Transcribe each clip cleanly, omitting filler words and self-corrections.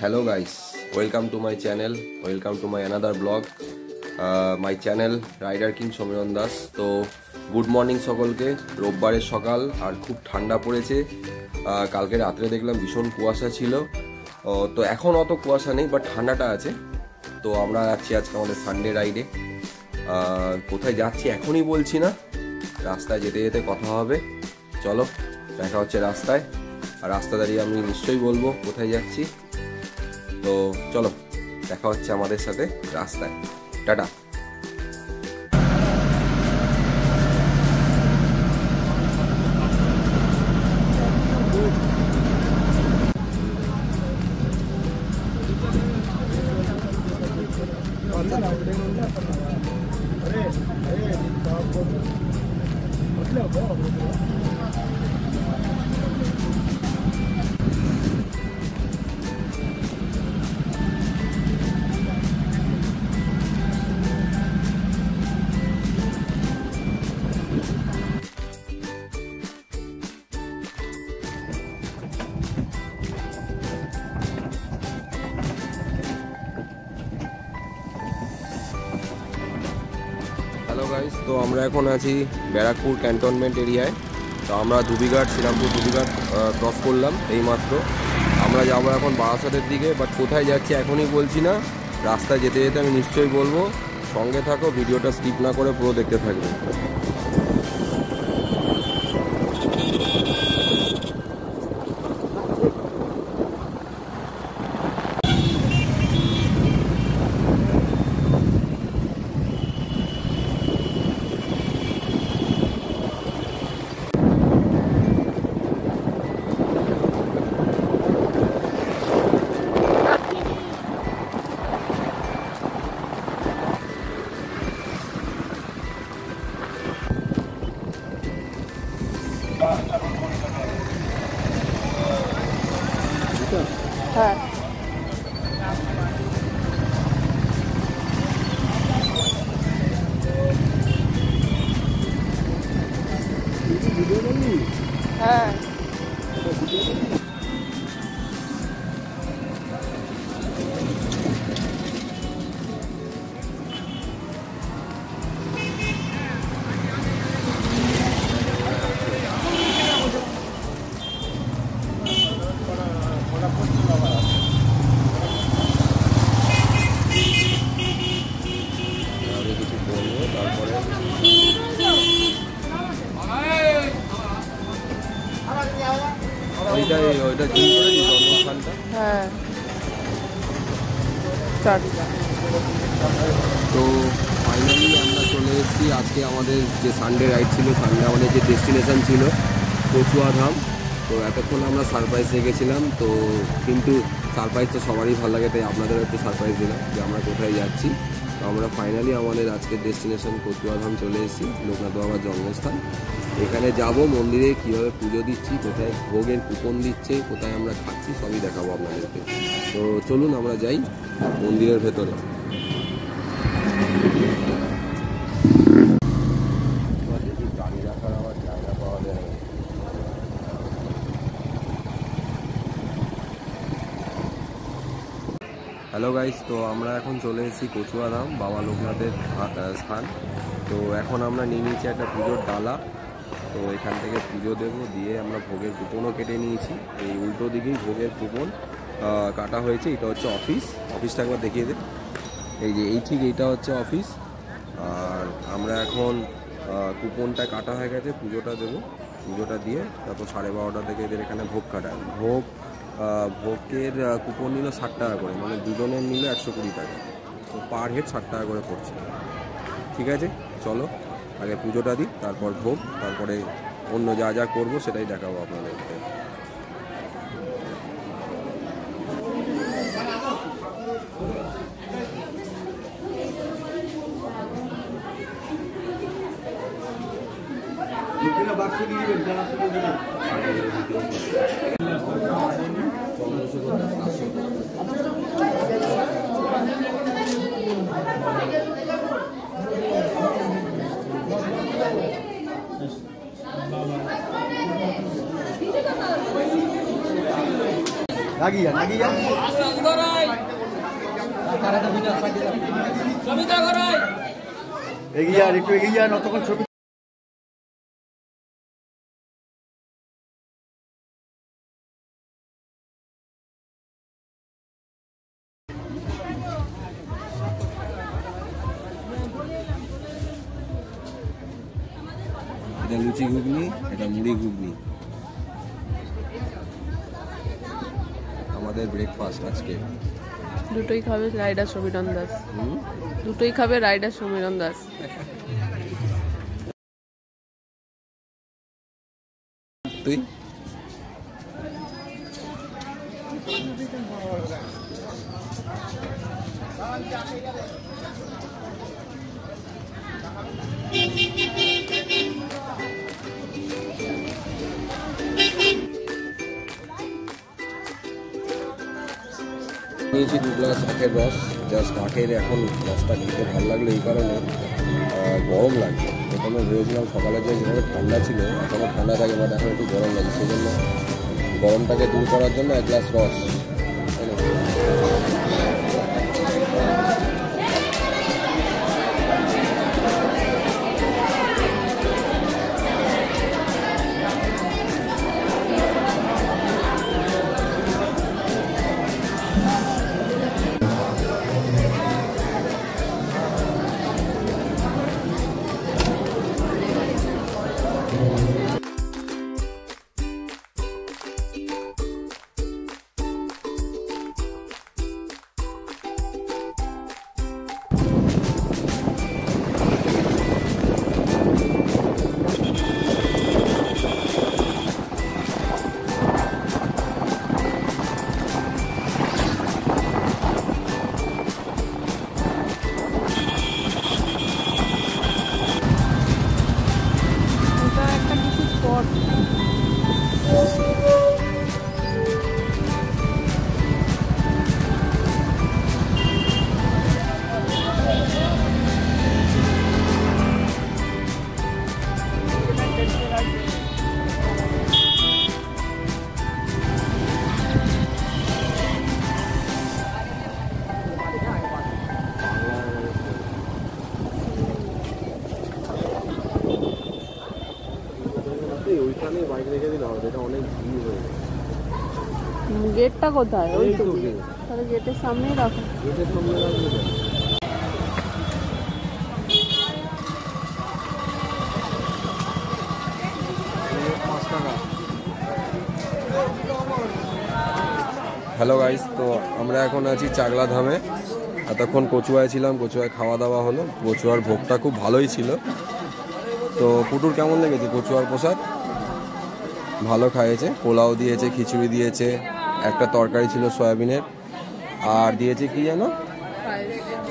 Hello guys, welcome to my channel, welcome to my another vlog. My channel Rider King Somiron Das. তো good morning সকলকে। রোববারের সকাল আর খুব ঠান্ডা পড়েছে। কালকে রাত্রে দেখলাম ভীষণ কুয়াশা ছিল, তো এখন অত কুয়াশা নেই, বাট ঠান্ডাটা আছে। তো আমরা যাচ্ছি আজকে আমাদের সানডে রাইডে। কোথায় যাচ্ছি এখনই বলছি না, রাস্তায় যেতে যেতে কথা হবে। চলো দেখা হচ্ছে রাস্তায়, আর রাস্তা দাঁড়িয়ে আমি নিশ্চয়ই বলবো কোথায় যাচ্ছি। তো চলো দেখা হচ্ছে আমাদের সাথে রাস্তায়। টাটা। হ্যালো গাইস, তো আমরা এখন আছি ব্যারাকপুর ক্যান্টনমেন্ট এরিয়ায়। তো আমরা ধুবিঘাট, শ্রীরামপুর ধুবিঘাট ক্রস করলাম এইমাত্র। আমরা যাবো এখন বারাসাতের দিকে, বাট কোথায় যাচ্ছি এখনই বলছি না, রাস্তায় যেতে যেতে আমি নিশ্চয়ই বলবো। সঙ্গে থাকো, ভিডিওটা স্কিপ না করে পুরো দেখতে থাকবে। হ্যাঁ, হ্যাঁ কিছু বলবো তারপরে। ওইটা জিম করেছি জন্মস্থানটা। হ্যাঁ, তো ফাইনালি আমরা চলে এসেছি। আজকে আমাদের যে সানডে রাইড ছিল, সানডে আমাদের যে ডেস্টিনেশন ছিল কচুয়াধাম। তো এতক্ষণ আমরা সারপ্রাইজ রেখেছিলাম, তো কিন্তু সারপ্রাইজ তো সবারই ভালো লাগে, তাই আপনাদেরও একটু সারপ্রাইজ দিলাম যে আমরা কোথায় যাচ্ছি। তো আমরা ফাইনালি আমাদের আজকের ডেস্টিনেশন কচুয়াধাম চলে এসেছি, লোকনাথ বাবার জন্মস্থান। এখানে যাব, মন্দিরে কীভাবে পুজো দিচ্ছি, কোথায় ভোগের কুপন দিচ্ছে, কোথায় আমরা খাচ্ছি, সবই দেখাবো আপনাদেরকে। তো চলুন আমরা যাই মন্দিরের ভেতরে। গাড়ি রাখার আবার জায়গা পাওয়া যায়। হ্যালো গাইস, তো আমরা এখন চলে এসেছি কচুয়াধাম, বাবা লোকনাথের স্থান। তো এখন আমরা নিয়ে নিয়েছি একটা পুজোর ডালা। তো এখান থেকে পুজো দেবো, দিয়ে আমরা ভোগের কুপনও কেটে নিয়েছি। এই উল্টো দিকেই ভোগের কুপন কাটা হয়েছে। এটা হচ্ছে অফিসটা একবার দেখিয়ে দেন। এই যে ঠিক এইটা হচ্ছে অফিস। আর আমরা এখন কুপনটা কাটা হয়ে গেছে, পুজোটা দেবো। পুজোটা দিয়ে তারপর 12:30 থেকে এদের এখানে ভোগ কাটায়। ভোগের কুপন নিল 60 টাকা করে, মানে দুজনের নিল 120 টাকা। তো পার হেড 60 টাকা করে পড়ছে। ঠিক আছে, চলো আগে পুজোটা দিই, তারপর ভোগ, তারপরে অন্য যা যা করবো সেটাই দেখাবো আপনাদেরকে। এগিয়ে যান, একটু এগিয়ে যান, অতক্ষণ ছবি। এটা লুচি ঘুগনি, এটা মুড়ি ঘুগনি, আমাদের ব্রেকফাস্ট আজকে। দুটোই খাবে রাইডার সমীরণ দাস। দুটোই খাবে রাইডার সমীরণ দাস। তুই নিয়েছি 2 গ্লাস আখের রস। জাস্ট আখের এখন রসটা খেতে ভালো লাগলো এই কারণে, গরম লাগছে। প্রথমে ভেবেছিলাম সকালে যে যেভাবে ঠান্ডা ছিল এখনও ঠান্ডা থাকে, বাট এখন একটু গরম লাগে, সেই জন্য গরমটাকে দূর করার জন্য 1 গ্লাস রস। ওইখানে বাইক রেখে দিলে হবে, এটা অনেক ভিড় হয়ে যায়। গেটটা কোথায়? ওই তো তাহলে গেটের সামনেই রাখো। গেটের সামনে রাখবে। হ্যালো গাইস, তো আমরা এখন আছি চাকলা ধামে। এতক্ষণ কচুয়ায় ছিলাম, কচুয়ায় খাওয়া দাওয়া হলো। কচুয়ার ভোগটা খুব ভালোই ছিল। তো পুটুর কেমন লেগেছে কচুয়ার প্রসাদ? ভালো খাইয়েছে, পোলাও দিয়েছে, খিচুড়ি দিয়েছে, একটা তরকারি ছিল সয়াবিনের, আর দিয়েছে কি যেন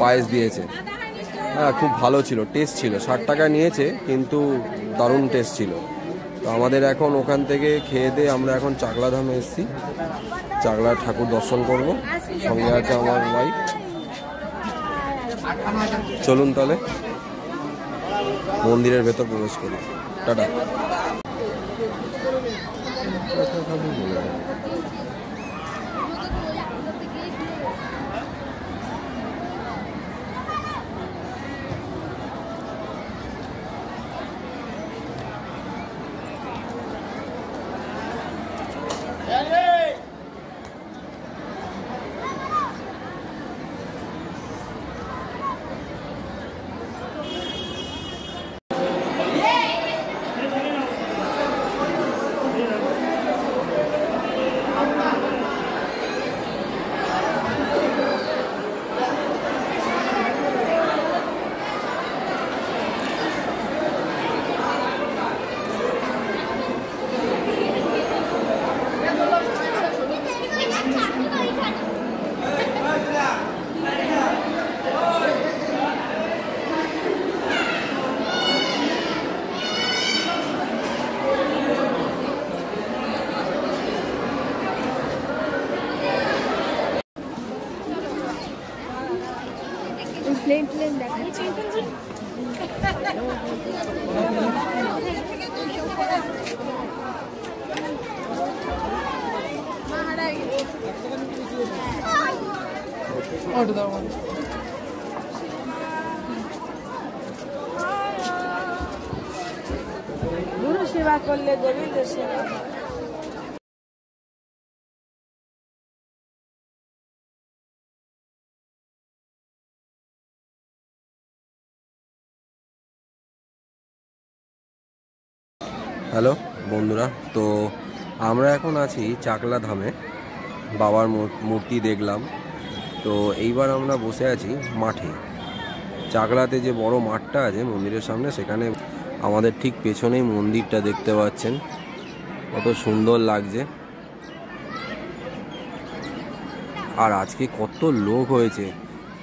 পায়েস দিয়েছে। হ্যাঁ, খুব ভালো ছিল, টেস্ট ছিল। 60 টাকা নিয়েছে, কিন্তু দারুণ টেস্ট ছিল। তো আমাদের এখন ওখান থেকে খেয়ে দিয়ে আমরা এখন চাকলা ধামে এসেছি, চাকলা ঠাকুর দর্শন করব। সঙ্গে আছে আমার ওয়াইফ। চলুন তাহলে মন্দিরের ভেতর প্রবেশ করি। টাটা। প্লেন প্লেন দেখাচ্ছি। মহারাজ গুরু সেবা করলে গোবিন্দ সেবা। হ্যালো বন্ধুরা, তো আমরা এখন আছি চাকলা ধামে। বাবার মূর্তি দেখলাম, তো এইবার আমরা বসে আছি মাঠে। চাকলাতে যে বড় মাঠটা আছে মন্দিরের সামনে, সেখানে আমাদের ঠিক পেছনেই মন্দিরটা দেখতে পাচ্ছেন, কত সুন্দর লাগছে। আর আজকে কত লোক হয়েছে।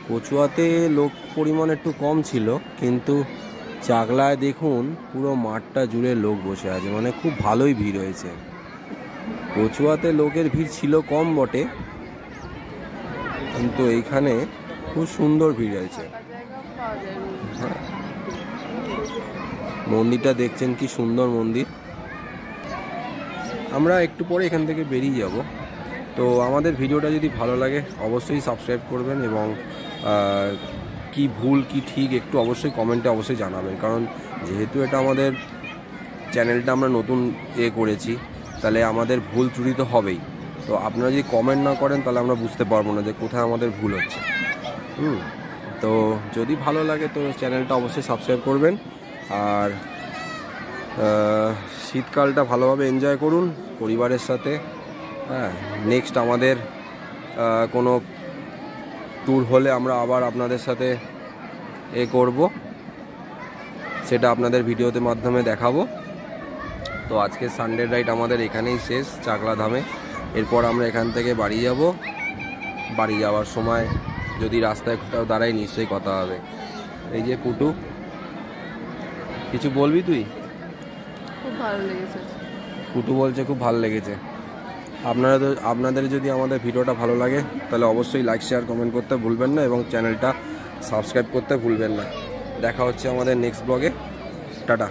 কচুয়াতে লোক পরিমাণ একটু কম ছিল, কিন্তু চাকলায় দেখুন পুরো মাঠটা জুড়ে লোক বসে আছে, মানে খুব ভালোই ভিড় হয়েছে। কচুয়াতে লোকের ভিড় ছিল কম বটে, কিন্তু এইখানে খুব সুন্দর ভিড় হয়েছে। মন্দিরটা দেখছেন কি সুন্দর মন্দির। আমরা একটু পরে এখান থেকে বেরিয়ে যাব। তো আমাদের ভিডিওটা যদি ভালো লাগে অবশ্যই সাবস্ক্রাইব করবেন, এবং কি ভুল কি ঠিক একটু অবশ্যই কমেন্টে অবশ্যই জানাবেন। কারণ যেহেতু এটা আমাদের চ্যানেলটা আমরা নতুন করেছি, তাহলে আমাদের ভুল ত্রুটি তো হবেই। তো আপনারা যদি কমেন্ট না করেন তাহলে আমরা বুঝতে পারবো না যে কোথায় আমাদের ভুল হচ্ছে। তো যদি ভালো লাগে তো চ্যানেলটা অবশ্যই সাবস্ক্রাইব করবেন। আর শীতকালটা ভালোভাবে এনজয় করুন পরিবারের সাথে। হ্যাঁ, নেক্সট আমাদের কোনো ট্যুর হলে আমরা আবার আপনাদের সাথে করব, সেটা আপনাদের ভিডিওতে মাধ্যমে দেখাবো। তো আজকে সানডে রাইড আমাদের এখানেই শেষ চাকলা ধামে। এরপর আমরা এখান থেকে বাড়ি যাব। বাড়ি যাওয়ার সময় যদি রাস্তায় কোথাও দাঁড়াই নিশ্চয়ই কথা হবে। এই যে পুটু, কিছু বলবি তুই? খুব ভালো লেগেছে। পুটু বলছে খুব ভালো লেগেছে। আপনাদের যদি আমাদের ভিডিওটা ভালো লাগে তাহলে অবশ্যই লাইক শেয়ার কমেন্ট করতে ভুলবেন না, এবং চ্যানেলটা সাবস্ক্রাইব করতে ভুলবেন না। দেখা হচ্ছে আমাদের নেক্সট ব্লগে। টাটা।